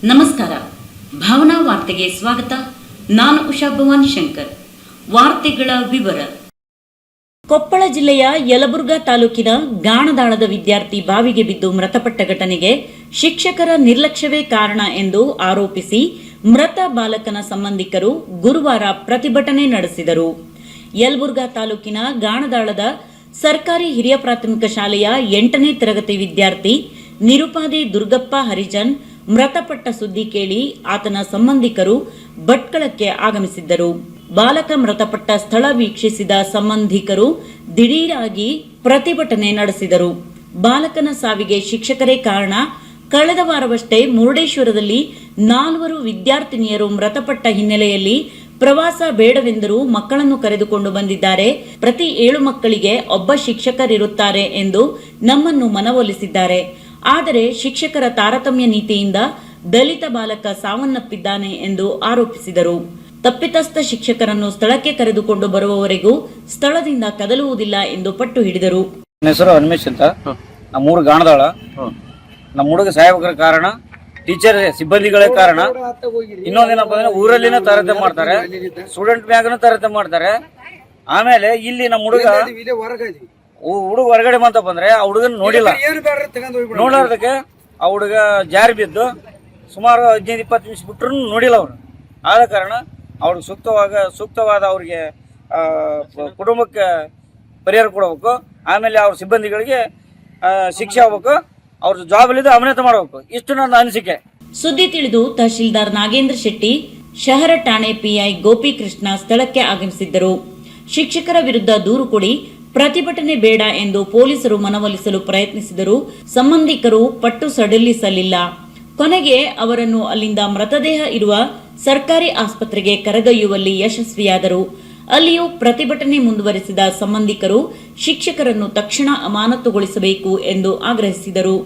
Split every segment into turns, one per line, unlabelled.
ನಮಸ್ಕಾರ. ಭಾವನಾ ವಾರ್ತೆಗೆ ಸ್ವಾಗತ. ನಾನು ಉಷಾ ಭವಾನಿ ಶಂಕರ್. ವಾರ್ತೆಗಳ ವಿವರ. ಕೊಪ್ಪಳ ಜಿಲ್ಲೆಯ ಯಲಬುರ್ಗಾ ತಾಲೂಕಿನ ಗಾಣದಾಳದ ವಿದ್ಯಾರ್ಥಿ ಬಾವಿಗೆ ಬಿದ್ದು ಮೃತಪಟ್ಟ ಘಟನೆಗೆ ಶಿಕ್ಷಕರ ನಿರ್ಲಕ್ಷ್ಯವೇ ಕಾರಣ ಎಂದು ಆರೋಪಿಸಿ ಮೃತ ಬಾಲಕನ ಸಂಬಂಧಿಕರು ಗುರುವಾರ ಪ್ರತಿಭಟನೆ ನಡೆಸಿದರು. ಯಲಬುರ್ಗಾ ತಾಲೂಕಿನ ಗಾಣದಾಳದ ಸರ್ಕಾರಿ ಹಿರಿಯ ಪ್ರಾಥಮಿಕ ಶಾಲೆಯ 8ನೇ ತರಗತಿ ವಿದ್ಯಾರ್ಥಿ ನಿರುಪಾದಿ ದುರ್ಗಪ್ಪ ಹರಿಜನ್ ಮೃತಪಟ್ಟ ಸುದ್ದಿ ಕೇಳಿ ಆತನ ಸಂಬಂಧಿಕರು ಭಟ್ಕಳಕ್ಕೆ ಆಗಮಿಸಿದ್ದರು. ಬಾಲಕ ಮೃತಪಟ್ಟ ಸ್ಥಳ ವೀಕ್ಷಿಸಿದ ಸಂಬಂಧಿಕರು ದಿಢೀರಾಗಿ ಪ್ರತಿಭಟನೆ ನಡೆಸಿದರು. ಬಾಲಕನ ಸಾವಿಗೆ ಶಿಕ್ಷಕರೇ ಕಾರಣ. ಕಳೆದ ವಾರವಷ್ಟೇ ಮುರುಡೇಶ್ವರದಲ್ಲಿ 4 ವಿದ್ಯಾರ್ಥಿನಿಯರು ಮೃತಪಟ್ಟ ಹಿನ್ನೆಲೆಯಲ್ಲಿ ಪ್ರವಾಸ ಬೇಡವೆಂದರೂ ಮಕ್ಕಳನ್ನು ಕರೆದುಕೊಂಡು ಬಂದಿದ್ದಾರೆ. ಪ್ರತಿ 7 ಮಕ್ಕಳಿಗೆ ಒಬ್ಬ ಶಿಕ್ಷಕರಿರುತ್ತಾರೆ ಎಂದು ನಮ್ಮನ್ನು ಮನವೊಲಿಸಿದ್ದಾರೆ. ಆದರೆ ಶಿಕ್ಷಕರ ತಾರತಮ್ಯ ನೀತಿಯಿಂದ ದಲಿತ ಬಾಲಕ ಸಾವನ್ನಪ್ಪಿದ್ದಾನೆ ಎಂದು ಆರೋಪಿಸಿದರು. ತಪ್ಪಿತಸ್ಥ ಶಿಕ್ಷಕರನ್ನು ಸ್ಥಳಕ್ಕೆ ಕರೆದುಕೊಂಡು ಬರುವವರೆಗೂ ಸ್ಥಳದಿಂದ ಕದಲುವುದಿಲ್ಲ ಎಂದು ಪಟ್ಟು ಹಿಡಿದರು.
ನನ್ನ ಹೆಸರು ಹನುಮೇಶ್ ಅಂತ. ನಮ್ಮೂರು ಗಾಣದಾಳ. ನಮ್ಮ ಹುಡುಗ ಸಾಯಬೇಕ್ರ ಕಾರಣ ಟೀಚರ್ ಸಿಬ್ಬಂದಿಗಳೇ ಕಾರಣ. ಇನ್ನೊಂದೇನಪ್ಪ ಅಂದ್ರೆ ಊರಲ್ಲಿನ ತಾರತಮ್ಯ ಮಾಡ್ತಾರೆ, ಸ್ಟೂಡೆಂಟ್ ಮ್ಯಾಗನೂ ತಾರತಮ್ಯ ಮಾಡ್ತಾರೆ. ಆಮೇಲೆ ಇಲ್ಲಿ ನಮ್ಮ ಹುಡುಗ ಹೊರಗಡೆ ಬಂತ ಬಂದ್ರೆ ಆ ಹುಡುಗನ ನೋಡಿಲ್ಲ. ನೋಡೋದಕ್ಕೆ ಆ ಹುಡುಗ ಜಾರಿ ಬಿದ್ದು ಸುಮಾರು 15-20 ನಿಮಿಷ ಬಿಟ್ಟರು ನೋಡಿಲ್ಲ ಅವ್ರು. ಆದ ಕಾರಣ ಅವ್ರಿಗೆ ಸೂಕ್ತವಾದ ಅವ್ರಿಗೆ ಕುಟುಂಬಕ್ಕೆ ಪರಿಹಾರ ಕೊಡಬೇಕು. ಆಮೇಲೆ ಅವ್ರ ಸಿಬ್ಬಂದಿಗಳಿಗೆ ಶಿಕ್ಷೆ ಆಗ್ಬೇಕು. ಅವ್ರ ಜವಾಬ್ದಾರಿ ಅಮಾನತು ಮಾಡಬೇಕು. ಇಷ್ಟು ನನ್ನ ಅನಿಸಿಕೆ.
ಸುದ್ದಿ ತಿಳಿದು ತಹಶೀಲ್ದಾರ್ ನಾಗೇಂದ್ರ ಶೆಟ್ಟಿ, ಶಹರ ಠಾಣೆ ಪಿಐ ಗೋಪಿಕೃಷ್ಣ ಸ್ಥಳಕ್ಕೆ ಆಗಮಿಸಿದ್ದರು. ಶಿಕ್ಷಕರ ವಿರುದ್ಧ ದೂರು ಕೊಡಿ, ಪ್ರತಿಭಟನೆ ಬೇಡ ಎಂದು ಪೊಲೀಸರು ಮನವೊಲಿಸಲು ಪ್ರಯತ್ನಿಸಿದರು. ಸಂಬಂಧಿಕರು ಪಟ್ಟು ಸಡಿಲಿಸಲಿಲ್ಲ. ಕೊನೆಗೆ ಅವರನ್ನು ಅಲ್ಲಿಂದ ಮೃತದೇಹ ಇರುವ ಸರ್ಕಾರಿ ಆಸ್ಪತ್ರೆಗೆ ಕರೆದೊಯ್ಯುವಲ್ಲಿ ಯಶಸ್ವಿಯಾದರು. ಅಲ್ಲಿಯೂ ಪ್ರತಿಭಟನೆ ಮುಂದುವರೆಸಿದ ಸಂಬಂಧಿಕರು ಶಿಕ್ಷಕರನ್ನು ತಕ್ಷಣ ಅಮಾನತುಗೊಳಿಸಬೇಕು ಎಂದು ಆಗ್ರಹಿಸಿದರು.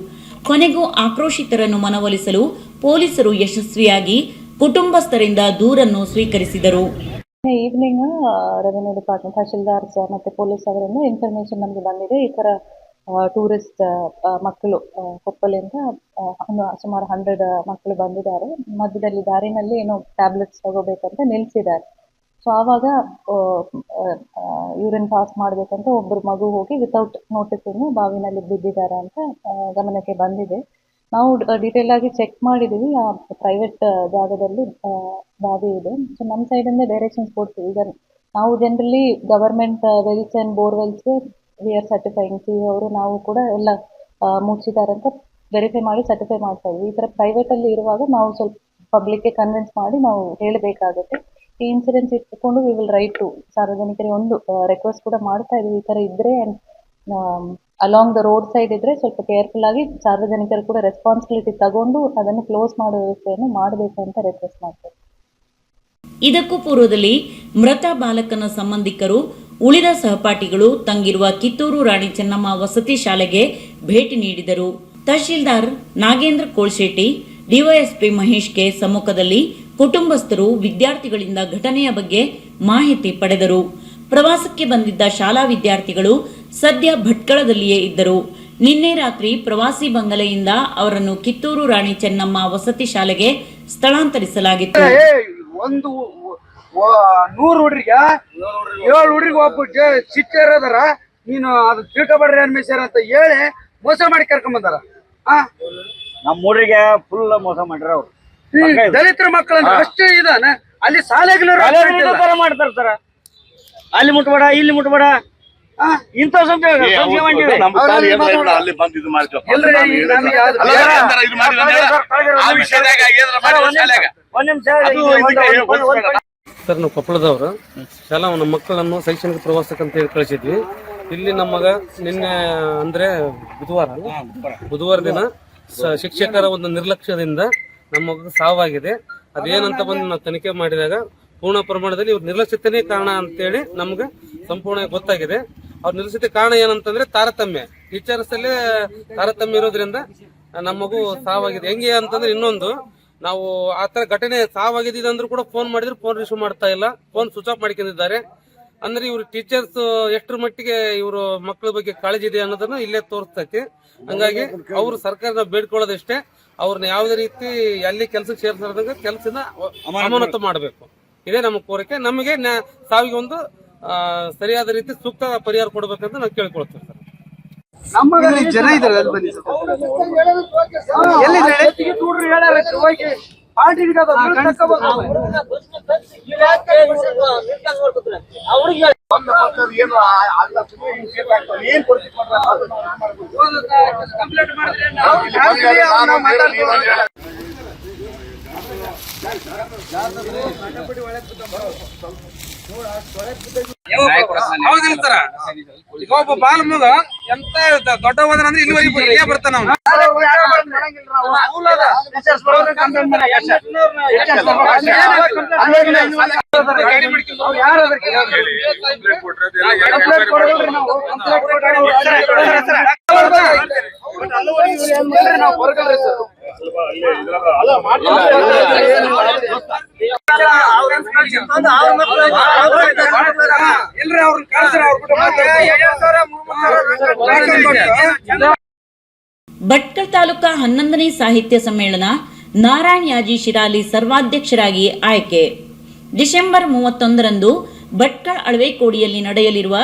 ಕೊನೆಗೂ ಆಕ್ರೋಶಿತರನ್ನು ಮನವೊಲಿಸಲು ಪೊಲೀಸರು ಯಶಸ್ವಿಯಾಗಿ ಕುಟುಂಬಸ್ಥರಿಂದ ದೂರನ್ನು ಸ್ವೀಕರಿಸಿದರು.
ಈವ್ನಿಂಗ್ ರೆವೆನ್ಯೂ ಡಿಪಾರ್ಟ್ಮೆಂಟ್ ತಹಶೀಲ್ದಾರ್ಸ್ ಮತ್ತು ಪೊಲೀಸ್ ಅವರಿಂದ ಇನ್ಫಾರ್ಮೇಶನ್ ನಮಗೆ ಬಂದಿದೆ. ಈ ಥರ ಟೂರಿಸ್ಟ್ ಮಕ್ಕಳು ಕೊಪ್ಪಲಿಂದ ಸುಮಾರು 100 ಮಕ್ಕಳು ಬಂದಿದ್ದಾರೆ. ಮಧ್ಯದಲ್ಲಿ ದಾರಿನಲ್ಲಿ ಏನೋ ಟ್ಯಾಬ್ಲೆಟ್ಸ್ ತಗೋಬೇಕಂತ ನಿಲ್ಲಿಸಿದ್ದಾರೆ. ಸೊ ಆವಾಗ ಯೂರಿನ್ ಪಾಸ್ ಮಾಡಬೇಕಂತ ಒಬ್ಬರು ಮಗು ಹೋಗಿ ವಿತೌಟ್ ನೋಟಿಸಿಂಗ್ ಬಾವಿನಲ್ಲಿ ಬಿದ್ದಿದ್ದಾರೆ ಅಂತ ಗಮನಕ್ಕೆ ಬಂದಿದೆ. ನಾವು ಡೀಟೇಲ್ ಆಗಿ ಚೆಕ್ ಮಾಡಿದ್ದೀವಿ. ಆ ಪ್ರೈವೇಟ್ ಜಾಗದಲ್ಲಿ ಬಾವಿ ಇದೆ. ಸೊ ನಮ್ಮ ಸೈಡಿಂದ ಡೈರೆಕ್ಷನ್ಸ್ ಕೊಡ್ತೀವಿ. ಈಗ ನಾವು ಜನರಲಿ ಗವರ್ಮೆಂಟ್ ವೆಲ್ಸ್ ಆ್ಯಂಡ್ ಬೋರ್ವೆಲ್ಸ್ಗೆ ವಿ ಆರ್ ಸರ್ಟಿಫೈಯಿಂಗ್ ಸಿ ಅವರು ನಾವು ಕೂಡ ಎಲ್ಲ ಮುಚ್ಚಿದ್ದಾರೆ ಅಂತ ವೆರಿಫೈ ಮಾಡಿ ಸರ್ಟಿಫೈ ಮಾಡ್ತಾ ಇದ್ವಿ. ಈ ಥರ ಪ್ರೈವೇಟಲ್ಲಿ ಇರುವಾಗ ನಾವು ಸ್ವಲ್ಪ ಪಬ್ಲಿಕ್ಗೆ ಕನ್ವಿನ್ಸ್ ಮಾಡಿ ನಾವು ಹೇಳಬೇಕಾಗುತ್ತೆ. ಈ ಇನ್ಸಿಡೆನ್ಸ್ ಇಟ್ಕೊಂಡು ವಿ ವಿಲ್ ರೈಟ್ ಟು ಸಾರ್ವಜನಿಕರಿಗೆ ಒಂದು ರಿಕ್ವೆಸ್ಟ್ ಕೂಡ ಮಾಡ್ತಾ ಇದ್ವಿ. ಈ ಥರ ಇದ್ದರೆ ಅಲಾಂಗ್ ದ ರೋಡ್ ಸೈಡ್ ಇದ್ರೆ ಸ್ವಲ್ಪ ಕೇರ್ಫುಲ್ ಆಗಿ ಸಾರ್ವಜನಿಕರು ಕೂಡ ರೆಸ್ಪಾನ್ಸಿಬಿಲಿಟಿ ತಗೊಂಡು ಅದನ್ನು ಕ್ಲೋಸ್ ಮಾಡೋ ವ್ಯವಸ್ಥೆಯನ್ನು ಮಾಡಬೇಕು ಅಂತ ರಿಕ್ವೆಸ್ಟ್ ಮಾಡ್ತಾರೆ.
ಇದಕ್ಕೂ ಪೂರ್ವದಲ್ಲಿ ಮೃತ ಬಾಲಕನ ಸಂಬಂಧಿಕರು ಉಳಿದ ಸಹಪಾಠಿಗಳು ತಂಗಿರುವ ಕಿತ್ತೂರು ರಾಣಿ ಚೆನ್ನಮ್ಮ ವಸತಿ ಶಾಲೆಗೆ ಭೇಟಿ ನೀಡಿದರು. ತಹಶೀಲ್ದಾರ್ ನಾಗೇಂದ್ರ ಕೋಳ್ಶೆಟ್ಟಿ, ಡಿವೈಎಸ್ಪಿ ಮಹೇಶ್ ಕೆ ಸಮ್ಮುಖದಲ್ಲಿ ಕುಟುಂಬಸ್ಥರು ವಿದ್ಯಾರ್ಥಿಗಳಿಂದ ಘಟನೆಯ ಬಗ್ಗೆ ಮಾಹಿತಿ ಪಡೆದರು. ಪ್ರವಾಸಕ್ಕೆ ಬಂದಿದ್ದ ಶಾಲಾ ವಿದ್ಯಾರ್ಥಿಗಳು ಸದ್ಯ ಭಟ್ಕಳದಲ್ಲಿಯೇ ಇದ್ದರು. ನಿನ್ನೆ ರಾತ್ರಿ ಪ್ರವಾಸಿ ಬಂಗಲೆಯಿಂದ ಅವರನ್ನು ಕಿತ್ತೂರು ರಾಣಿ ಚೆನ್ನಮ್ಮ ವಸತಿ ಶಾಲೆಗೆ ಸ್ಥಳಾಂತರಿಸಲಾಗಿತ್ತು.
ಒಂದು 100 ಹುಡ್ರಿಗೆ 7 ಹುಡ್ರಿಗೆ ಒಬ್ಬ ಶಿಕ್ಷಕರು ಅದಾರ. ನೀನು ಅದು ತಿಳ್ಕೊಬೇಡ್ರಿ ಅನ್ಮೇಶರ್ ಅಂತ ಹೇಳಿ ಮೋಸ ಮಾಡಿ ಕರ್ಕೊಂಡ್ ಬಂದಾರ.
ನಮ್ಮ ಹುಡುಗರಿಗೆ ಫುಲ್ ಮೋಸ ಮಾಡ್ಯಾರ ಅವ್ರು.
ದಲಿತರ ಮಕ್ಕಳಂದ್ರೆ ಅಷ್ಟೇ ಇದಾನ. ಅಲ್ಲಿ ಶಾಲೆಗಳು
ಮಾಡ್ತಾರ. ಅಲ್ಲಿ ಮುಟ್ಬೇಡ, ಇಲ್ಲಿ ಮುಟ್ಬೇಡ, ಇಂಥ
ಸರ್, ನಾವು ಕೊಪ್ಪಳದವರು ಶಾಲಾ ನಮ್ಮ ಮಕ್ಕಳನ್ನು ಶೈಕ್ಷಣಿಕ ಪ್ರವಾಸಕ್ಕೆ ಅಂತ ಹೇಳಿ ಕಳಿಸಿದ್ವಿ. ಇಲ್ಲಿ ನಮ್ಮ ಮಗ ನಿನ್ನೆ ಅಂದ್ರೆ ಬುಧವಾರ ದಿನ ಶಿಕ್ಷಕರ ಒಂದು ನಿರ್ಲಕ್ಷ್ಯದಿಂದ ನಮ್ಮ ಮಗ ಸಾವಾಗಿದೆ. ಅದೇನಂತ ಬಂದು ನಾವು ತನಿಖೆ ಮಾಡಿದಾಗ ಪೂರ್ಣ ಪ್ರಮಾಣದಲ್ಲಿ ಇವ್ರ ನಿರ್ಲಕ್ಷ್ಯತೆನೇ ಕಾರಣ ಅಂತೇಳಿ ನಮ್ಗೆ ಸಂಪೂರ್ಣ ಗೊತ್ತಾಗಿದೆ. ಅವ್ರ ನಿರ್ಲಕ್ಷ್ಯತೆ ಕಾರಣ ಏನಂತಂದ್ರೆ ತಾರತಮ್ಯ, ಟೀಚರ್ಸ್ ಅಲ್ಲೇ ತಾರತಮ್ಯ ಇರೋದ್ರಿಂದ ನಮ್ಮ ಮಗು ಸಾವಾಗಿದೆ. ಹೆಂಗೆ ಅಂತಂದ್ರೆ ಇನ್ನೊಂದು ನಾವು ಆತರ ಘಟನೆ ಸಾವಾಗಿದೆ ಅಂದ್ರೂ ಕೂಡ ಫೋನ್ ಮಾಡಿದ್ರು ಫೋನ್ ರಿಸೀವ್ ಮಾಡ್ತಾ ಇಲ್ಲ, ಫೋನ್ ಸ್ವಿಚ್ ಆಫ್ ಮಾಡ್ಕೊಂಡಿದ್ದಾರೆ. ಅಂದ್ರೆ ಇವ್ರು ಟೀಚರ್ಸ್ ಎಷ್ಟರ ಮಟ್ಟಿಗೆ ಇವರು ಮಕ್ಕಳ ಬಗ್ಗೆ ಕಾಳಜಿ ಇದೆ ಅನ್ನೋದನ್ನ ಇಲ್ಲೇ ತೋರಿಸ್ತೈತಿ. ಹಂಗಾಗಿ ಅವರು ಸರ್ಕಾರದ ಬೇಡ್ಕೊಳ್ಳೋದಷ್ಟೇ, ಅವ್ರನ್ನ ಯಾವುದೇ ರೀತಿ ಎಲ್ಲಿ ಕೆಲಸಕ್ಕೆ ಸೇರಿಸದಂಗ ಕೆಲಸದ ಅಮಾನತು ಮಾಡಬೇಕು. ಇದೇ ನಮ್ಮ ಕೋರಿಕೆ. ನಮಗೆ ಸಾವಿಗೆ ಒಂದು ಸರಿಯಾದ ರೀತಿ ಸೂಕ್ತ ಪರಿಹಾರ ಕೊಡಬೇಕಂತ ನಾವು ಕೇಳ್ಕೊಳ್ತೀವಿ ಸರ್.
ನಮ್ಮಲ್ಲಿ ಜನ ಇದ್ದಾರೆ, ಅಲ್ಲಿ ಬನ್ನಿ ಸರ್. ಎಲ್ಲಿದ್ದಾರೆ? ಪಾರ್ಟಿ
ಹೌದಿರ್ತಾರ. ಈಗ ಒಬ್ಬ ಬಾಲ ಮಗ ಎಂತ ದೊಡ್ಡ ಹೋದನಂದ್ರೆ ಇಲ್ಲಿವರೆಗೆ ಬರ್ತಾನ ಅವ್ನು.
ಭಟ್ಕಳ ತಾಲೂಕಾ 11ನೇ ಸಾಹಿತ್ಯ ಸಮ್ಮೇಳನ ನಾರಾಯಣ್ ಯಾಜಿ ಶಿರಾಲಿ ಸರ್ವಾಧ್ಯಕ್ಷರಾಗಿ ಆಯ್ಕೆ. ಡಿಸೆಂಬರ್ 31ರಂದು ಭಟ್ಕಳ ಅಳವೆಕೋಡಿಯಲ್ಲಿ ನಡೆಯಲಿರುವ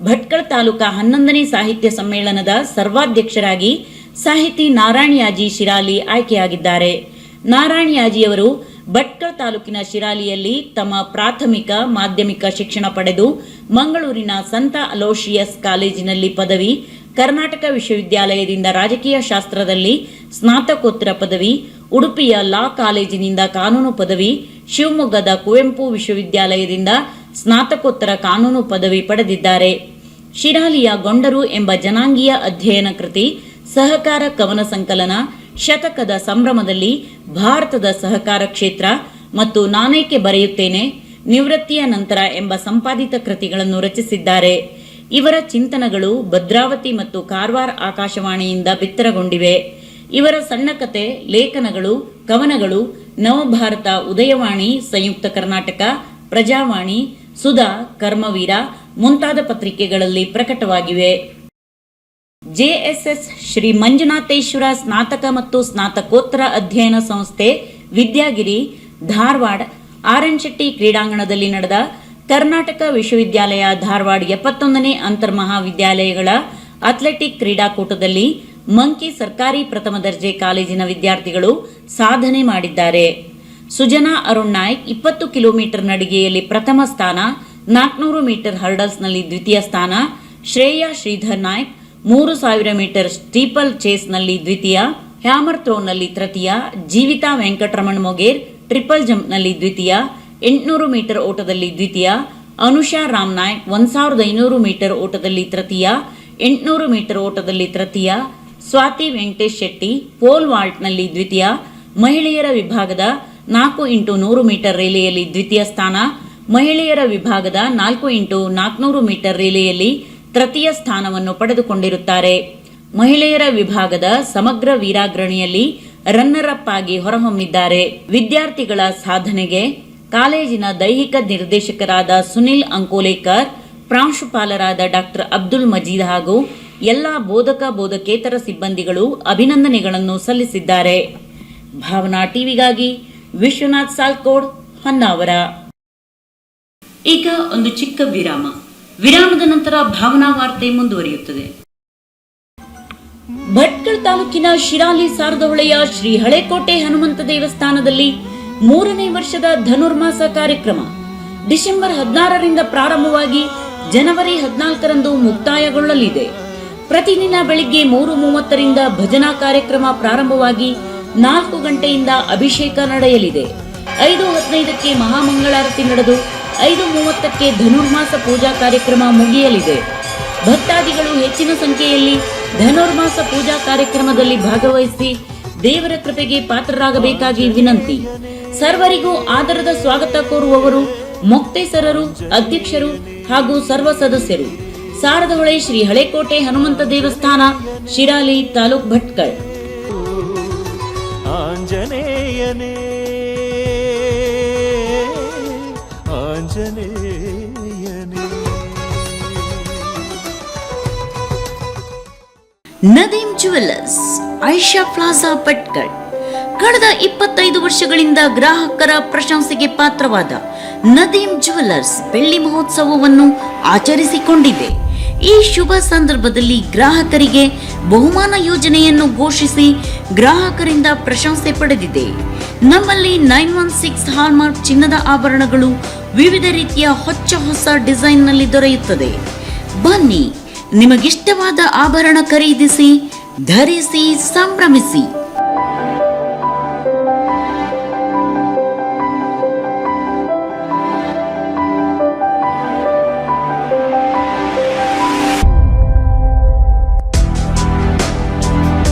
ಭಟ್ಕಳ ತಾಲೂಕಾ 11ನೇ ಸಾಹಿತ್ಯ ಸಮ್ಮೇಳನದ ಸರ್ವಾಧ್ಯಕ್ಷರಾಗಿ ಸಾಹಿತಿ ನಾರಾಯಣ್ ಯಾಜಿ ಶಿರಾಲಿ ಆಯ್ಕೆಯಾಗಿದ್ದಾರೆ. ನಾರಾಯಣ್ ಯಾಜಿಯವರು ಭಟ್ಕಳ ತಾಲೂಕಿನ ಶಿರಾಲಿಯಲ್ಲಿ ತಮ್ಮ ಪ್ರಾಥಮಿಕ ಮಾಧ್ಯಮಿಕ ಶಿಕ್ಷಣ ಪಡೆದು ಮಂಗಳೂರಿನ ಸಂತ ಅಲೋಶಿಯಸ್ ಕಾಲೇಜಿನಲ್ಲಿ ಪದವಿ, ಕರ್ನಾಟಕ ವಿಶ್ವವಿದ್ಯಾಲಯದಿಂದ ರಾಜಕೀಯ ಶಾಸ್ತ್ರದಲ್ಲಿ ಸ್ನಾತಕೋತ್ತರ ಪದವಿ, ಉಡುಪಿಯ ಲಾ ಕಾಲೇಜಿನಿಂದ ಕಾನೂನು ಪದವಿ, ಶಿವಮೊಗ್ಗದ ಕುವೆಂಪು ವಿಶ್ವವಿದ್ಯಾಲಯದಿಂದ ಸ್ನಾತಕೋತ್ತರ ಕಾನೂನು ಪದವಿ ಪಡೆದಿದ್ದಾರೆ. ಶಿರಾಲಿಯ ಗೊಂಡರು ಎಂಬ ಜನಾಂಗೀಯ ಅಧ್ಯಯನ ಕೃತಿ, ಸಹಕಾರ ಕವನ ಸಂಕಲನ, ಶತಕದ ಸಂಭ್ರಮದಲ್ಲಿ ಭಾರತದ ಸಹಕಾರ ಕ್ಷೇತ್ರ ಮತ್ತು ನಾನೇಕೆ ಬರೆಯುತ್ತೇನೆ, ನಿವೃತ್ತಿಯ ನಂತರ ಎಂಬ ಸಂಪಾದಿತ ಕೃತಿಗಳನ್ನು ರಚಿಸಿದ್ದಾರೆ. ಇವರ ಚಿಂತನಗಳು ಭದ್ರಾವತಿ ಮತ್ತು ಕಾರವಾರ ಆಕಾಶವಾಣಿಯಿಂದ ಬಿತ್ತರಗೊಂಡಿವೆ. ಇವರ ಸಣ್ಣ ಕತೆ, ಲೇಖನಗಳು, ಕವನಗಳು ನವಭಾರತ, ಉದಯವಾಣಿ, ಸಂಯುಕ್ತ ಕರ್ನಾಟಕ, ಪ್ರಜಾವಾಣಿ, ಸುಧಾ, ಕರ್ಮವೀರ ಮುಂತಾದ ಪತ್ರಿಕೆಗಳಲ್ಲಿ ಪ್ರಕಟವಾಗಿವೆ. ಜೆಎಸ್ಎಸ್ ಶ್ರೀ ಮಂಜುನಾಥೇಶ್ವರ ಸ್ನಾತಕ ಮತ್ತು ಸ್ನಾತಕೋತ್ತರ ಅಧ್ಯಯನ ಸಂಸ್ಥೆ ವಿದ್ಯಾಗಿರಿ, ಧಾರವಾಡ ಆರ್.ಎನ್. ಶೆಟ್ಟಿ ಕ್ರೀಡಾಂಗಣದಲ್ಲಿ ನಡೆದ ಕರ್ನಾಟಕ ವಿಶ್ವವಿದ್ಯಾಲಯ ಧಾರವಾಡ 71ನೇ ಅಂತರ್ಮಹಾವಿದ್ಯಾಲಯಗಳ ಅಥ್ಲೆಟಿಕ್ ಕ್ರೀಡಾಕೂಟದಲ್ಲಿ ಮಂಕಿ ಸರ್ಕಾರಿ ಪ್ರಥಮ ದರ್ಜೆ ಕಾಲೇಜಿನ ವಿದ್ಯಾರ್ಥಿಗಳು ಸಾಧನೆ ಮಾಡಿದ್ದಾರೆ. ಸುಜನಾ ಅರುಣ್ ನಾಯ್ಕ್ 20 ಕಿಲೋಮೀಟರ್ ನಡಿಗೆಯಲ್ಲಿ ಪ್ರಥಮ ಸ್ಥಾನ, 400 ಮೀಟರ್ ಹರ್ಡಲ್ಸ್ನಲ್ಲಿ ದ್ವಿತೀಯ ಸ್ಥಾನ, ಶ್ರೇಯಾ ಶ್ರೀಧರ್ ನಾಯ್ಕ್ 3000 ಮೀಟರ್ ಸ್ಟೀಪಲ್ ಚೇಸ್ನಲ್ಲಿ ದ್ವಿತೀಯ, ಹ್ಯಾಮರ್ ಥ್ರೋನಲ್ಲಿ ತೃತೀಯ, ಜೀವಿತಾ ವೆಂಕಟರಮಣ್ ಮೊಗೇರ್ ಟ್ರಿಪಲ್ ಜಂಪ್ನಲ್ಲಿ ದ್ವಿತೀಯ, 800 ಮೀಟರ್ ಓಟದಲ್ಲಿ ದ್ವಿತೀಯ, ಅನುಷಾ ರಾಮ್ ನಾಯ್ಕ್ 1500 ಮೀಟರ್ ಓಟದಲ್ಲಿ ತೃತೀಯ, 800 ಮೀಟರ್ ಓಟದಲ್ಲಿ ತೃತೀಯ, ಸ್ವಾತಿ ವೆಂಕಟೇಶ್ ಶೆಟ್ಟಿ ಪೋಲ್ ವಾಲ್ಟ್ನಲ್ಲಿ ದ್ವಿತೀಯ, ಮಹಿಳೆಯರ ವಿಭಾಗದ 4x100 ಮೀಟರ್ ರಿಲೆಯಲ್ಲಿ ದ್ವಿತೀಯ ಸ್ಥಾನ, ಮಹಿಳೆಯರ ವಿಭಾಗದ 4x400 ಮೀಟರ್ ರಿಲೆಯಲ್ಲಿ ತೃತೀಯ ಸ್ಥಾನವನ್ನು ಪಡೆದುಕೊಂಡಿರುತ್ತಾರೆ. ಮಹಿಳೆಯರ ವಿಭಾಗದ ಸಮಗ್ರ ವೀರಾಗ್ರಣಿಯಲ್ಲಿ ರನ್ನರ್ ಅಪ್ ಆಗಿ ಹೊರಹೊಮ್ಮಿದ್ದಾರೆ. ವಿದ್ಯಾರ್ಥಿಗಳ ಸಾಧನೆಗೆ ಕಾಲೇಜಿನ ದೈಹಿಕ ನಿರ್ದೇಶಕರಾದ ಸುನಿಲ್ ಅಂಕೋಲೇಕರ್, ಪ್ರಾಂಶುಪಾಲರಾದ ಡಾಕ್ಟರ್ ಅಬ್ದುಲ್ ಮಜೀದ್ ಹಾಗೂ ಎಲ್ಲ ಬೋಧಕ ಬೋಧಕೇತರ ಸಿಬ್ಬಂದಿಗಳು ಅಭಿನಂದನೆಗಳನ್ನು ಸಲ್ಲಿಸಿದ್ದಾರೆ. ಭಾವನಾ ಟಿವಿಗಾಗಿ ವಿಶ್ವನಾಥ್ ಸಾಲ್ಕೋಡ್, ಹೊನ್ನಾವರ. ಈಗ ಒಂದು ಚಿಕ್ಕ ವಿರಾಮ. ವಿರಾಮದ ನಂತರ ಭಾವನಾ ವಾರ್ತೆ ಮುಂದುವರಿಯುತ್ತದೆ. ಭಟ್ಕಳ ತಾಲೂಕಿನ ಶಿರಾಲಿ ಸಾರದಹೊಳೆಯ ಶ್ರೀ ಹಳೆಕೋಟೆ ಹನುಮಂತ ದೇವಸ್ಥಾನದಲ್ಲಿ 3ನೇ ವರ್ಷದ ಧನುರ್ಮಾಸ ಕಾರ್ಯಕ್ರಮ ಡಿಸೆಂಬರ್ 16ರಿಂದ ಪ್ರಾರಂಭವಾಗಿ ಜನವರಿ 14ರಂದು ಮುಕ್ತಾಯಗೊಳ್ಳಲಿದೆ. ಪ್ರತಿದಿನ ಬೆಳಿಗ್ಗೆ 3:30ರಿಂದ ಭಜನಾ ಕಾರ್ಯಕ್ರಮ ಪ್ರಾರಂಭವಾಗಿ 4 ಗಂಟೆಯಿಂದ ಅಭಿಷೇಕ ನಡೆಯಲಿದೆ. 5:15ಕ್ಕೆ ಮಹಾಮಂಗಳಾರತಿ ನಡೆದು 5:30ಕ್ಕೆ ಧನುರ್ಮಾಸ ಪೂಜಾ ಕಾರ್ಯಕ್ರಮ ಮುಗಿಯಲಿದೆ. ಭಕ್ತಾದಿಗಳು ಹೆಚ್ಚಿನ ಸಂಖ್ಯೆಯಲ್ಲಿ ಧನುರ್ಮಾಸ ಪೂಜಾ ಕಾರ್ಯಕ್ರಮದಲ್ಲಿ ಭಾಗವಹಿಸಿ ದೇವರ ಕೃಪೆಗೆ ಪಾತ್ರರಾಗಬೇಕಾಗಿ ವಿನಂತಿ. ಸರ್ವರಿಗೂ ಆದರದ ಸ್ವಾಗತ ಕೋರುವವರು ಮೊಕ್ತೇಸರರು, ಅಧ್ಯಕ್ಷರು ಹಾಗೂ ಸರ್ವ ಸದಸ್ಯರು. ಸಾರದಹೊಳೆ ಶ್ರೀ ಹಳೆಕೋಟೆ ಹನುಮಂತ ದೇವಸ್ಥಾನ, ಶಿರಾಲಿ, ತಾಲೂಕ್ ಭಟ್ಕಳ.
ಆಂಜನೇಯನೇ ಆಂಜನೇಯನೇ.
Nadeem jewellers, Aisha plaza Bhatkal. ಕಳೆದ 25 ವರ್ಷಗಳಿಂದ ಗ್ರಾಹಕರ ಪ್ರಶಂಸೆಗೆ ಪಾತ್ರವಾದ ನದೀಂ ಜುವೆಲ್ಲರ್ಸ್ ಬೆಳ್ಳಿ ಮಹೋತ್ಸವವನ್ನು ಆಚರಿಸಿಕೊಂಡಿದೆ. ಈ ಶುಭ ಸಂದರ್ಭದಲ್ಲಿ ಗ್ರಾಹಕರಿಗೆ ಬಹುಮಾನ ಯೋಜನೆಯನ್ನು ಘೋಷಿಸಿ ಗ್ರಾಹಕರಿಂದ ಪ್ರಶಂಸೆ ಪಡೆದಿದೆ. ನಮ್ಮಲ್ಲಿ 916 ಹಾಲ್ಮಾರ್ಕ್ ಚಿನ್ನದ ಆಭರಣಗಳು ವಿವಿಧ ರೀತಿಯ ಹೊಸ ಡಿಸೈನ್ನಲ್ಲಿ ದೊರೆಯುತ್ತದೆ. ಬನ್ನಿ, ನಿಮಗಿಷ್ಟವಾದ ಆಭರಣ ಖರೀದಿಸಿ, ಧರಿಸಿ, ಸಂಭ್ರಮಿಸಿ.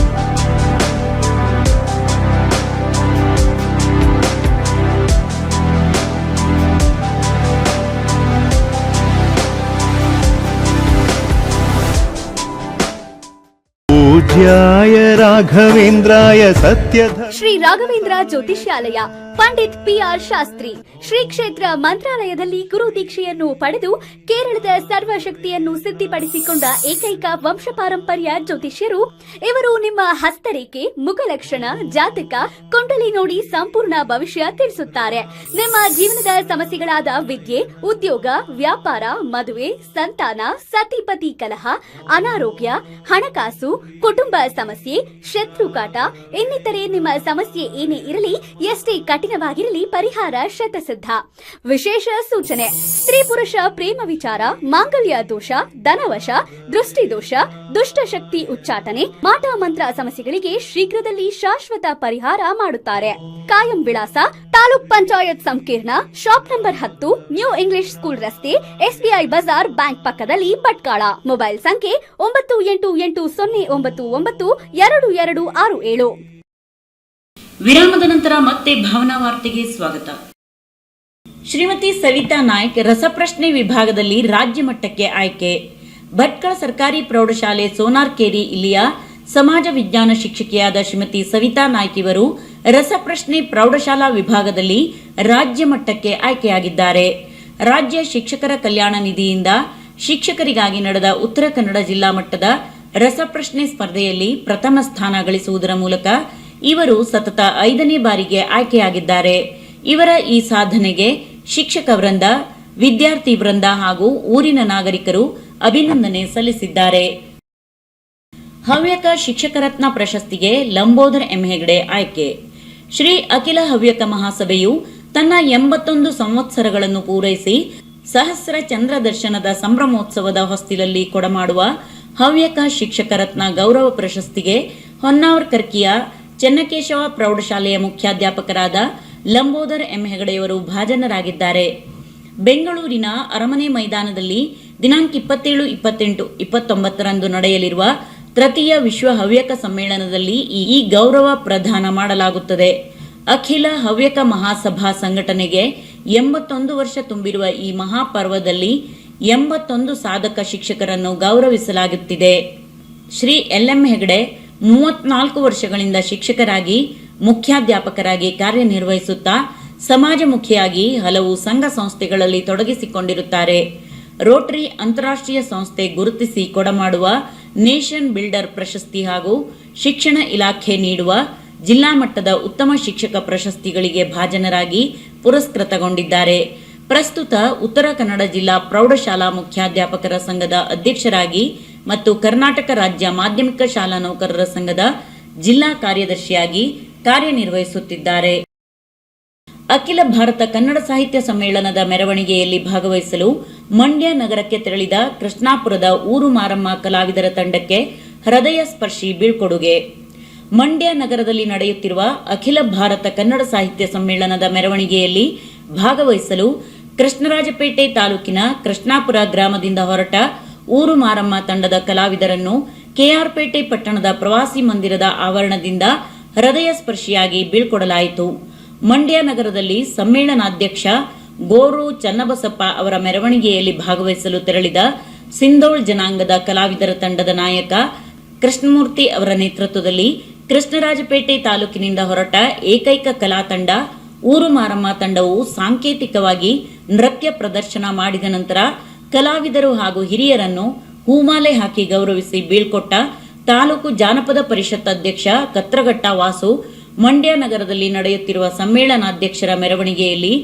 पूज्याय राघवेन्द्राय सत्यधर्म
ಶ್ರೀ ರಾಘವೇಂದ್ರ ಜ್ಯೋತಿಷ್ಯಾಲಯ, ಪಂಡಿತ್ PR ಶಾಸ್ತ್ರಿ ಶ್ರೀ ಕ್ಷೇತ್ರ ಮಂತ್ರಾಲಯದಲ್ಲಿ ಗುರು ದೀಕ್ಷೆಯನ್ನು ಪಡೆದು ಕೇರಳದ ಸರ್ವಶಕ್ತಿಯನ್ನು ಸಿದ್ಧಿಪಡಿಸಿಕೊಂಡ ಏಕೈಕ ವಂಶ ಪಾರಂಪರ್ಯ ಜ್ಯೋತಿಷ್ಯರು ಇವರು. ನಿಮ್ಮ ಹಸ್ತರೇಖೆ, ಮುಖಲಕ್ಷಣ, ಜಾತಕ, ಕುಂಡಲಿ ನೋಡಿ ಸಂಪೂರ್ಣ ಭವಿಷ್ಯ ತಿಳಿಸುತ್ತಾರೆ. ನಿಮ್ಮ ಜೀವನದ ಸಮಸ್ಯೆಗಳಾದ ವಿದ್ಯೆ, ಉದ್ಯೋಗ, ವ್ಯಾಪಾರ, ಮದುವೆ, ಸಂತಾನ, ಸತಿಪತಿ ಕಲಹ, ಅನಾರೋಗ್ಯ, ಹಣಕಾಸು, ಕುಟುಂಬ ಸಮಸ್ಯೆ, ಶತ್ರುಕಾಟ ಇನ್ನಿತರೆ ನಿಮ್ಮ ಸಮಸ್ಯೆ ಏನೇ ಇರಲಿ, ಎಷ್ಟೇ ಕಠಿಣವಾಗಿರಲಿ, ಪರಿಹಾರ ಶತಸಿದ್ಧ. ವಿಶೇಷ ಸೂಚನೆ: ಸ್ತ್ರೀ ಪುರುಷ ಪ್ರೇಮ ವಿಚಾರ, ಮಾಂಗಲ್ಯ ದೋಷ, ಧನವಶ, ದೃಷ್ಟಿ ದೋಷ, ದುಷ್ಟಶಕ್ತಿ ಉಚ್ಚಾಟನೆ, ಮಾಟ ಮಂತ್ರ ಸಮಸ್ಯೆಗಳಿಗೆ ಶೀಘ್ರದಲ್ಲಿ ಶಾಶ್ವತ ಪರಿಹಾರ ಮಾಡುತ್ತಾರೆ. ಕಾಯಂ ವಿಳಾಸ: ತಾಲೂಕ್ ಪಂಚಾಯತ್ ಸಂಕೀರ್ಣ, shop number 10, new English school ರಸ್ತೆ, SBI ಬಜಾರ್ ಬ್ಯಾಂಕ್ ಪಕ್ಕದಲ್ಲಿ, ಭಟ್ಕಳ. ಮೊಬೈಲ್ ಸಂಖ್ಯೆ 9880992267.
ವಿರಾಮದ ನಂತರ ಮತ್ತೆ ಭಾವನಾ ವಾರ್ತೆಗೆ ಸ್ವಾಗತ. ಶ್ರೀಮತಿ ಸವಿತಾ ನಾಯ್ಕ್ ರಸಪ್ರಶ್ನೆ ವಿಭಾಗದಲ್ಲಿ ರಾಜ್ಯ ಮಟ್ಟಕ್ಕೆ ಆಯ್ಕೆ. ಭಟ್ಕಳ ಸರ್ಕಾರಿ ಪ್ರೌಢಶಾಲೆ ಸೋನಾರ್ಕೇರಿ ಇಲ್ಲಿಯ ಸಮಾಜ ವಿಜ್ಞಾನ ಶಿಕ್ಷಕಿಯಾದ ಶ್ರೀಮತಿ ಸವಿತಾ ನಾಯ್ಕ್ ಇವರು ರಸಪ್ರಶ್ನೆ ಪ್ರೌಢಶಾಲಾ ವಿಭಾಗದಲ್ಲಿ ರಾಜ್ಯ ಮಟ್ಟಕ್ಕೆ ಆಯ್ಕೆಯಾಗಿದ್ದಾರೆ. ರಾಜ್ಯ ಶಿಕ್ಷಕರ ಕಲ್ಯಾಣ ನಿಧಿಯಿಂದ ಶಿಕ್ಷಕರಿಗಾಗಿ ನಡೆದ ಉತ್ತರ ಕನ್ನಡ ಜಿಲ್ಲಾ ಮಟ್ಟದ ರಸಪ್ರಶ್ನೆ ಸ್ಪರ್ಧೆಯಲ್ಲಿ ಪ್ರಥಮ ಸ್ಥಾನ ಗಳಿಸುವುದರ ಮೂಲಕ ಇವರು ಸತತ 5ನೇ ಬಾರಿಗೆ ಆಯ್ಕೆಯಾಗಿದ್ದಾರೆ. ಇವರ ಈ ಸಾಧನೆಗೆ ಶಿಕ್ಷಕ ವೃಂದ, ವಿದ್ಯಾರ್ಥಿ ವೃಂದ ಹಾಗೂ ಊರಿನ ನಾಗರಿಕರು ಅಭಿನಂದನೆ ಸಲ್ಲಿಸಿದ್ದಾರೆ. ಹವ್ಯಕ ಶಿಕ್ಷಕ ರತ್ನ ಪ್ರಶಸ್ತಿಗೆ ಲಂಬೋದರ್ ಎಂ ಹೆಗಡೆ ಆಯ್ಕೆ. ಶ್ರೀ ಅಖಿಲ ಹವ್ಯಕ ಮಹಾಸಭೆಯು ತನ್ನ 81 ಸಂವತ್ಸರಗಳನ್ನು ಪೂರೈಸಿ ಸಹಸ್ರ ಚಂದ್ರ ದರ್ಶನದ ಸಂಭ್ರಮೋತ್ಸವದ ಹೊಸ್ತಿಲಲ್ಲಿ ಕೊಡಮಾಡುವ ಹವ್ಯಕ ಶಿಕ್ಷಕ ರತ್ನ ಗೌರವ ಪ್ರಶಸ್ತಿಗೆ ಹೊನ್ನಾವರ್ ಕರ್ಕಿಯ ಚೆನ್ನಕೇಶವ ಪ್ರೌಢಶಾಲೆಯ ಮುಖ್ಯಾಧ್ಯಾಪಕರಾದ ಲಂಬೋದರ್ ಎಂ ಹೆಗಡೆಯವರು ಭಾಜನರಾಗಿದ್ದಾರೆ. ಬೆಂಗಳೂರಿನ ಅರಮನೆ ಮೈದಾನದಲ್ಲಿ ದಿನಾಂಕ 27, 28, 29ರಂದು ನಡೆಯಲಿರುವ ತೃತೀಯ ವಿಶ್ವ ಹವ್ಯಕ ಸಮ್ಮೇಳನದಲ್ಲಿ ಈ ಗೌರವ ಪ್ರದಾನ ಮಾಡಲಾಗುತ್ತದೆ. ಅಖಿಲ ಹವ್ಯಕ ಮಹಾಸಭಾ ಸಂಘಟನೆಗೆ 81 ವರ್ಷ ತುಂಬಿರುವ ಈ ಮಹಾಪರ್ವದಲ್ಲಿ 81 ಸಾಧಕ ಶಿಕ್ಷಕರನ್ನು ಗೌರವಿಸಲಾಗುತ್ತಿದೆ. ಶ್ರೀ LM ಹೆಗಡೆ 34 ವರ್ಷಗಳಿಂದ ಶಿಕ್ಷಕರಾಗಿ, ಮುಖ್ಯಾಧ್ಯಾಪಕರಾಗಿ ಕಾರ್ಯನಿರ್ವಹಿಸುತ್ತಾ ಸಮಾಜಮುಖಿಯಾಗಿ ಹಲವು ಸಂಘ ಸಂಸ್ಥೆಗಳಲ್ಲಿ ತೊಡಗಿಸಿಕೊಂಡಿರುತ್ತಾರೆ. ರೋಟರಿ ಅಂತಾರಾಷ್ಟ್ರೀಯ ಸಂಸ್ಥೆ ಗುರುತಿಸಿ ಕೊಡಮಾಡುವ ನೇಷನ್ ಬಿಲ್ಡರ್ ಪ್ರಶಸ್ತಿ ಹಾಗೂ ಶಿಕ್ಷಣ ಇಲಾಖೆ ನೀಡುವ ಜಿಲ್ಲಾ ಮಟ್ಟದ ಉತ್ತಮ ಶಿಕ್ಷಕ ಪ್ರಶಸ್ತಿಗಳಿಗೆ ಭಾಜನರಾಗಿ ಪುರಸ್ಕೃತಗೊಂಡಿದ್ದಾರೆ. ಪ್ರಸ್ತುತ ಉತ್ತರ ಕನ್ನಡ ಜಿಲ್ಲಾ ಪ್ರೌಢಶಾಲಾ ಮುಖ್ಯಾಧ್ಯಾಪಕರ ಸಂಘದ ಅಧ್ಯಕ್ಷರಾಗಿ ಮತ್ತು ಕರ್ನಾಟಕ ರಾಜ್ಯ ಮಾಧ್ಯಮಿಕ ಶಾಲಾ ನೌಕರರ ಸಂಘದ ಜಿಲ್ಲಾ ಕಾರ್ಯದರ್ಶಿಯಾಗಿ ಕಾರ್ಯನಿರ್ವಹಿಸುತ್ತಿದ್ದಾರೆ. ಅಖಿಲ ಭಾರತ ಕನ್ನಡ ಸಾಹಿತ್ಯ ಸಮ್ಮೇಳನದ ಮೆರವಣಿಗೆಯಲ್ಲಿ ಭಾಗವಹಿಸಲು ಮಂಡ್ಯ ನಗರಕ್ಕೆ ತೆರಳಿದ ಕೃಷ್ಣಾಪುರದ ಊರು ಮಾರಮ್ಮ ಕಲಾವಿದರ ತಂಡಕ್ಕೆ ಹೃದಯ ಸ್ಪರ್ಶಿ ಬೀಳ್ಕೊಡುಗೆ. ಮಂಡ್ಯ ನಗರದಲ್ಲಿ ನಡೆಯುತ್ತಿರುವ ಅಖಿಲ ಭಾರತ ಕನ್ನಡ ಸಾಹಿತ್ಯ ಸಮ್ಮೇಳನದ ಮೆರವಣಿಗೆಯಲ್ಲಿ ಭಾಗವಹಿಸಲು ಕೃಷ್ಣರಾಜಪೇಟೆ ತಾಲೂಕಿನ ಕೃಷ್ಣಾಪುರ ಗ್ರಾಮದಿಂದ ಹೊರಟ ಊರು ಮಾರಮ್ಮ ತಂಡದ ಕಲಾವಿದರನ್ನು ಕೆಆರ್ಪೇಟೆ ಪಟ್ಟಣದ ಪ್ರವಾಸಿ ಮಂದಿರದ ಆವರಣದಿಂದ ಹೃದಯ ಸ್ಪರ್ಶಿಯಾಗಿ ಬೀಳ್ಕೊಡಲಾಯಿತು. ಮಂಡ್ಯ ನಗರದಲ್ಲಿ ಸಮ್ಮೇಳನಾಧ್ಯಕ್ಷ ಗೋರು ಚನ್ನಬಸಪ್ಪ ಅವರ ಮೆರವಣಿಗೆಯಲ್ಲಿ ಭಾಗವಹಿಸಲು ತೆರಳಿದ ಸಿಂಧೋಳ್ ಜನಾಂಗದ ಕಲಾವಿದರ ತಂಡದ ನಾಯಕ ಕೃಷ್ಣಮೂರ್ತಿ ಅವರ ನೇತೃತ್ವದಲ್ಲಿ ಕೃಷ್ಣರಾಜಪೇಟೆ ತಾಲೂಕಿನಿಂದ ಹೊರಟ ಏಕೈಕ ಕಲಾ ತಂಡ ಊರು ಮಾರಮ್ಮ ತಂಡವು ಸಾಂಕೇತಿಕವಾಗಿ ನೃತ್ಯ ಪ್ರದರ್ಶನ ಮಾಡಿದ ನಂತರ ಕಲಾವಿದರು ಹಾಗೂ ಹಿರಿಯರನ್ನು ಹೂಮಾಲೆ ಹಾಕಿ ಗೌರವಿಸಿ ಬೀಳ್ಕೊಟ್ಟ ತಾಲೂಕು ಜಾನಪದ ಪರಿಷತ್ ಅಧ್ಯಕ್ಷ ಕತ್ರಘಟ್ಟ ವಾಸು ಮಂಡ್ಯ ನಗರದಲ್ಲಿ ನಡೆಯುತ್ತಿರುವ ಸಮ್ಮೇಳನಾಧ್ಯಕ್ಷರ ಮೆರವಣಿಗೆಯಲ್ಲಿ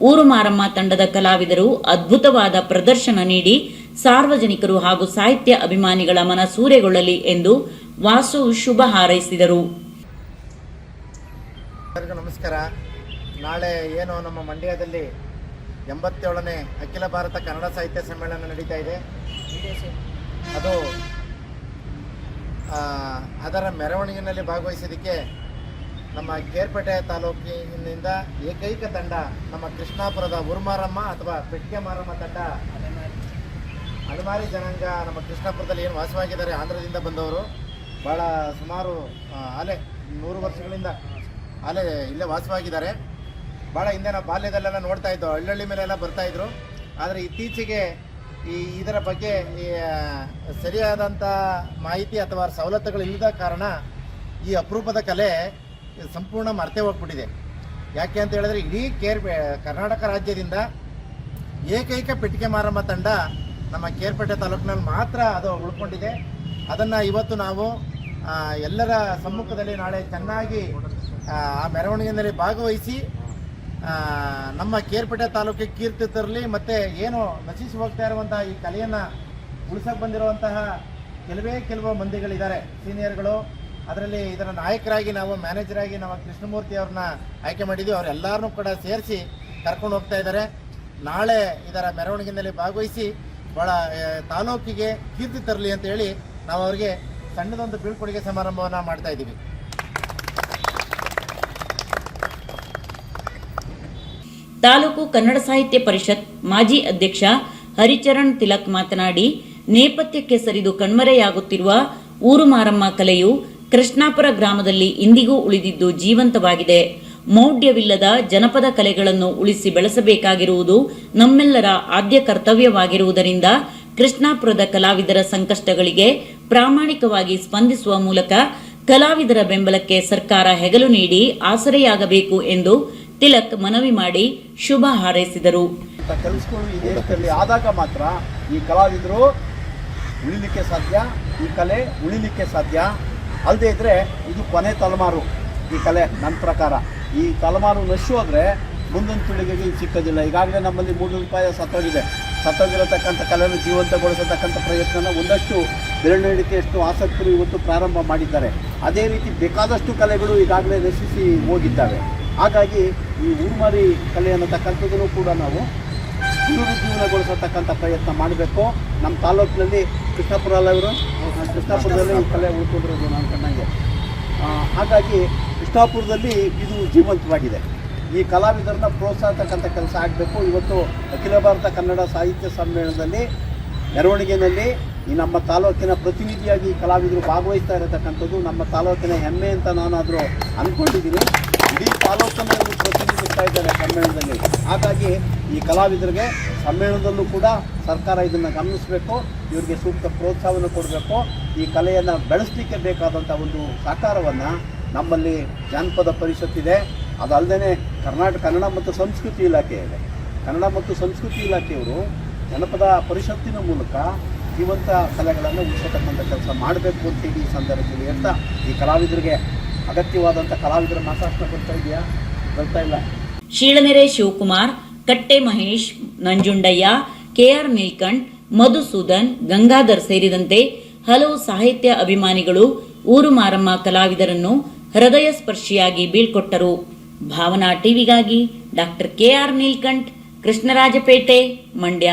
ಊರು ಮಾರಮ್ಮ ತಂಡದ ಕಲಾವಿದರು ಅದ್ಭುತವಾದ ಪ್ರದರ್ಶನ ನೀಡಿ ಸಾರ್ವಜನಿಕರು ಹಾಗೂ ಸಾಹಿತ್ಯ ಅಭಿಮಾನಿಗಳ ಮನ ಸೂರೆಗೊಳ್ಳಲಿ ಎಂದು ವಾಸು ಶುಭ ಹಾರೈಸಿದರು.
ನಮಸ್ಕಾರ. ನಾಳೆ ಏನು ನಮ್ಮ ಮಂಡ್ಯದಲ್ಲಿ 87ನೇ ಅಖಿಲ ಭಾರತ ಕನ್ನಡ ಸಾಹಿತ್ಯ ಸಮ್ಮೇಳನ ನಡೀತಾ ಇದೆ. ಅದು ಅದರ ಮೆರವಣಿಗೆಯಲ್ಲಿ ಭಾಗವಹಿಸೋದಕ್ಕೆ ನಮ್ಮ ಕೇರ್ಪೇಟೆ ತಾಲೂಕಿನಿಂದ ಏಕೈಕ ತಂಡ ನಮ್ಮ ಕೃಷ್ಣಾಪುರದ ಊರುಮಾರಮ್ಮ ಅಥವಾ ಪೆಟ್ಟಿಗೆ ಮಾರಮ್ಮ ತಂಡ. ಅಲೆಮಾರಿ ಜನಾಂಗ ನಮ್ಮ ಕೃಷ್ಣಾಪುರದಲ್ಲಿ ಏನು ವಾಸವಾಗಿದ್ದಾರೆ, ಆಂಧ್ರದಿಂದ ಬಂದವರು, ಭಾಳ ಸುಮಾರು 100 ವರ್ಷಗಳಿಂದ ಇಲ್ಲೇ ವಾಸವಾಗಿದ್ದಾರೆ. ಭಾಳ ಹಿಂದೆ ನಾವು ಬಾಲ್ಯದಲ್ಲೆಲ್ಲ ನೋಡ್ತಾ ಇದ್ದೋ, ಹಳ್ಳಿ ಮೇಲೆಲ್ಲ ಬರ್ತಾಯಿದ್ರು. ಆದರೆ ಇತ್ತೀಚೆಗೆ ಇದರ ಬಗ್ಗೆ ಸರಿಯಾದಂಥ ಮಾಹಿತಿ ಅಥವಾ ಸವಲತ್ತುಗಳು ಇಲ್ಲದ ಕಾರಣ ಈ ಅಪರೂಪದ ಕಲೆ ಸಂಪೂರ್ಣ ಮರೆತೇ ಹೋಗ್ಬಿಟ್ಟಿದೆ. ಯಾಕೆ ಅಂತ ಹೇಳಿದ್ರೆ ಇಡೀ ಕರ್ನಾಟಕ ರಾಜ್ಯದಿಂದ ಏಕೈಕ ಪೆಟ್ಟಿಗೆ ಮಾರಮ್ಮ ತಂಡ ನಮ್ಮ ಕೇರ್ಪೇಟೆ ತಾಲೂಕಿನಲ್ಲಿ ಮಾತ್ರ ಅದು ಉಳ್ಕೊಂಡಿದೆ. ಅದನ್ನು ಇವತ್ತು ನಾವು ಎಲ್ಲರ ಸಮ್ಮುಖದಲ್ಲಿ ನಾಳೆ ಚೆನ್ನಾಗಿ ಆ ಮೆರವಣಿಗೆಯಲ್ಲಿ ಭಾಗವಹಿಸಿ ನಮ್ಮ ಕೇರ್ಪೇಟೆ ತಾಲೂಕಿಗೆ ಕೀರ್ತಿ ತರಲಿ. ಮತ್ತು ಏನು ನಶಿಸಿ ಹೋಗ್ತಾ ಇರುವಂತಹ ಈ ಕಲೆಯನ್ನು ಉಳಿಸಕ್ಕೆ ಬಂದಿರುವಂತಹ ಕೆಲವು ಮಂದಿಗಳಿದ್ದಾರೆ, ಸೀನಿಯರ್ಗಳು. ಅದರಲ್ಲಿ ಇದರ ನಾಯಕರಾಗಿ ನಾವು ಮ್ಯಾನೇಜರ್ ಆಗಿ ನಾವು ಕೃಷ್ಣಮೂರ್ತಿ ಅವ್ರನ್ನ ಆಯ್ಕೆ ಮಾಡಿದ್ವಿ. ಅವರೆಲ್ಲರನ್ನೂ ಕೂಡ ಸೇರಿಸಿ ಕರ್ಕೊಂಡು ಹೋಗ್ತಾ ಇದ್ದಾರೆ. ನಾಳೆ ಇದರ ಮೆರವಣಿಗೆಯಲ್ಲಿ ಭಾಗವಹಿಸಿ ಭಾಳ ತಾಲೂಕಿಗೆ ಕೀರ್ತಿ ತರಲಿ ಅಂತ ಹೇಳಿ ನಾವು ಅವರಿಗೆ ಸಣ್ಣದೊಂದು ಬೀಳ್ಕೊಡುಗೆ ಸಮಾರಂಭವನ್ನು ಮಾಡ್ತಾ ಇದ್ದೀವಿ.
ತಾಲೂಕು ಕನ್ನಡ ಸಾಹಿತ್ಯ ಪರಿಷತ್ ಮಾಜಿ ಅಧ್ಯಕ್ಷ ಹರಿಚರಣ್ ತಿಲಕ್ ಮಾತನಾಡಿ, ನೇಪಥ್ಯಕ್ಕೆ ಸರಿದು ಕಣ್ಮರೆಯಾಗುತ್ತಿರುವ ಊರು ಮಾರಮ್ಮ ಕಲೆಯು ಕೃಷ್ಣಾಪುರ ಗ್ರಾಮದಲ್ಲಿ ಇಂದಿಗೂ ಉಳಿದಿದ್ದು ಜೀವಂತವಾಗಿದೆ. ಮೌಢ್ಯವಿಲ್ಲದ ಜನಪದ ಕಲೆಗಳನ್ನು ಉಳಿಸಿ ಬೆಳೆಸಬೇಕಾಗಿರುವುದು ನಮ್ಮೆಲ್ಲರ ಆದ್ಯ ಕರ್ತವ್ಯವಾಗಿರುವುದರಿಂದ ಕೃಷ್ಣಾಪುರದ ಕಲಾವಿದರ ಸಂಕಷ್ಟಗಳಿಗೆ ಪ್ರಾಮಾಣಿಕವಾಗಿ ಸ್ಪಂದಿಸುವ ಮೂಲಕ ಕಲಾವಿದರ ಬೆಂಬಲಕ್ಕೆ ಸರ್ಕಾರ ಹೆಗಲು ನೀಡಿ ಆಸರೆಯಾಗಬೇಕು ಎಂದು ತಿಲಕ್ ಮನವಿ ಮಾಡಿ ಶುಭ ಹಾರೈಸಿದರು.
ಕೆಲಸಗಳು ಈ ದೇಶದಲ್ಲಿ ಆದಾಗ ಮಾತ್ರ ಈ ಕಲಾವಿದರು ಉಳಿಲಿಕ್ಕೆ ಸಾಧ್ಯ, ಈ ಕಲೆ ಉಳಿಲಿಕ್ಕೆ ಸಾಧ್ಯ. ಅಲ್ಲದೆ ಇದ್ರೆ ಇದು ಕೊನೆ ತಲೆಮಾರು ಈ ಕಲೆ. ನನ್ನ ಪ್ರಕಾರ ಈ ತಲೆಮಾರು ನಶಿ ಹೋದರೆ ಮುಂದಿನ ಪೀಳಿಗೆಗೆ ಇದು ಸಿಕ್ಕೋದಿಲ್ಲ. ಈಗಾಗಲೇ ನಮ್ಮಲ್ಲಿ 3 ರೂಪಾಯಿ ಸತ್ತೋಗಿರತಕ್ಕಂಥ ಕಲೆಯನ್ನು ಜೀವಂತಗೊಳಿಸತಕ್ಕಂಥ ಪ್ರಯತ್ನನ ಒಂದಷ್ಟು ಬೆರಳಿಕೆಯಷ್ಟು ಆಸಕ್ತರು ಇವತ್ತು ಪ್ರಾರಂಭ ಮಾಡಿದ್ದಾರೆ. ಅದೇ ರೀತಿ ಬೇಕಾದಷ್ಟು ಕಲೆಗಳು ಈಗಾಗಲೇ ನಶಿಸಿ ಹೋಗಿದ್ದಾವೆ. ಹಾಗಾಗಿ ಈ ಊರುಮಾರಿ ಕಲೆ ಅನ್ನತಕ್ಕಂಥದ್ದನ್ನು ಕೂಡ ನಾವು ಪುನರುಜ್ಜೀವನಗೊಳಿಸತಕ್ಕಂಥ ಪ್ರಯತ್ನ ಮಾಡಬೇಕು. ನಮ್ಮ ತಾಲೂಕಿನಲ್ಲಿ ಕೃಷ್ಣಾಪುರದಲ್ಲಿ ಈ ಕಲೆ ಉಳ್ಕೊಂಡಿರೋದು ನಾನು ಕಂಡಂಗೆ. ಹಾಗಾಗಿ ಕೃಷ್ಣಾಪುರದಲ್ಲಿ ಇದು ಜೀವಂತವಾಗಿದೆ. ಈ ಕಲಾವಿದರನ್ನ ಪ್ರೋತ್ಸಾಹಿಸತಕ್ಕಂಥ ಕೆಲಸ ಆಗಬೇಕು. ಇವತ್ತು ಅಖಿಲ ಭಾರತ ಕನ್ನಡ ಸಾಹಿತ್ಯ ಸಮ್ಮೇಳನದಲ್ಲಿ ಮೆರವಣಿಗೆಯಲ್ಲಿ ಈ ನಮ್ಮ ತಾಲೂಕಿನ ಪ್ರತಿನಿಧಿಯಾಗಿ ಕಲಾವಿದರು ಭಾಗವಹಿಸ್ತಾ ಇರತಕ್ಕಂಥದ್ದು ನಮ್ಮ ತಾಲೂಕಿನ ಹೆಮ್ಮೆ ಅಂತ ನಾನಾದರೂ ಅಂದ್ಕೊಂಡಿದ್ದೀನಿ. ಇಡೀ ತಾಲೂಕನ್ನು ಪ್ರತಿನಿಧಿಸ್ತಾ ಇದ್ದಾರೆ ಸಮ್ಮೇಳನದಲ್ಲಿ. ಹಾಗಾಗಿ ಈ ಕಲಾವಿದರಿಗೆ ಸಮ್ಮೇಳನದಲ್ಲೂ ಕೂಡ ಸರ್ಕಾರ ಇದನ್ನು ಗಮನಿಸಬೇಕು, ಇವರಿಗೆ ಸೂಕ್ತ ಪ್ರೋತ್ಸಾಹವನ್ನು ಕೊಡಬೇಕು. ಈ ಕಲೆಯನ್ನು ಬೆಳೆಸಲಿಕ್ಕೆ ಬೇಕಾದಂಥ ಒಂದು ಸಹಕಾರವನ್ನು ನಮ್ಮಲ್ಲಿ ಜಾನಪದ ಪರಿಷತ್ ಇದೆ. ಅದಲ್ಲದೆ ಕರ್ನಾಟಕ ಕನ್ನಡ ಮತ್ತು ಸಂಸ್ಕೃತಿ ಇಲಾಖೆ ಇದೆ. ಕನ್ನಡ ಮತ್ತು ಸಂಸ್ಕೃತಿ ಇಲಾಖೆಯವರು ಜನಪದ ಪರಿಷತ್ತಿನ ಮೂಲಕ ಜೀವಂತ ಕಲೆಗಳನ್ನು ಉಳಿಸತಕ್ಕಂಥ ಕೆಲಸ ಮಾಡಬೇಕು ಅಂತೇಳಿ ಈ ಸಂದರ್ಭದಲ್ಲಿ ಹೇಳ್ತಾ, ಈ ಕಲಾವಿದರಿಗೆ ಅಗತ್ಯವಾದಂಥ ಕಲಾವಿದರ ಮಾತಾಡ್ತಾ ಬರ್ತಾ ಇಲ್ಲ.
ಶೀಳನೆರೆ ಶಿವಕುಮಾರ್, ಕಟ್ಟೆ ಮಹೇಶ್, ನಂಜುಂಡಯ್ಯ, ಕೆಆರ್ ನೀಲ್ಕಂಠ್, ಮಧುಸೂದನ್, ಗಂಗಾಧರ್ ಸೇರಿದಂತೆ ಹಲವು ಸಾಹಿತ್ಯ ಅಭಿಮಾನಿಗಳು ಊರು ಮಾರಮ್ಮ ಕಲಾವಿದರನ್ನು ಹೃದಯ ಸ್ಪರ್ಶಿಯಾಗಿ ಬೀಳ್ಕೊಟ್ಟರು. ಭಾವನಾ ಟಿವಿಗಾಗಿ ಡಾಕ್ಟರ್ ಕೆಆರ್ ನೀಲ್ಕಂಠ್, ಕೃಷ್ಣರಾಜಪೇಟೆ, ಮಂಡ್ಯ.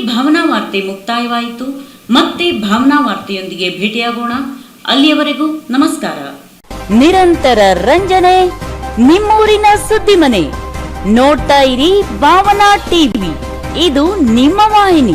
ಭಾವನಾ ವಾರ್ತೆ ಮುಕ್ತಾಯವಾಯಿತು. ಮತ್ತೆ ಭಾವನಾ ವಾರ್ತೆಯೊಂದಿಗೆ ಭೇಟಿಯಾಗೋಣ. ಅಲ್ಲಿಯವರೆಗೂ ನಮಸ್ಕಾರ. ನಿರಂತರ ರಂಜನೆ, ನಿಮ್ಮೂರಿನ ಸುದ್ದಿ ಮನೆ. ನೋಡ್ತಾ ಇರಿ ಭಾವನಾ ಟಿವಿ, ಇದು ನಿಮ್ಮ ವಾಹಿನಿ.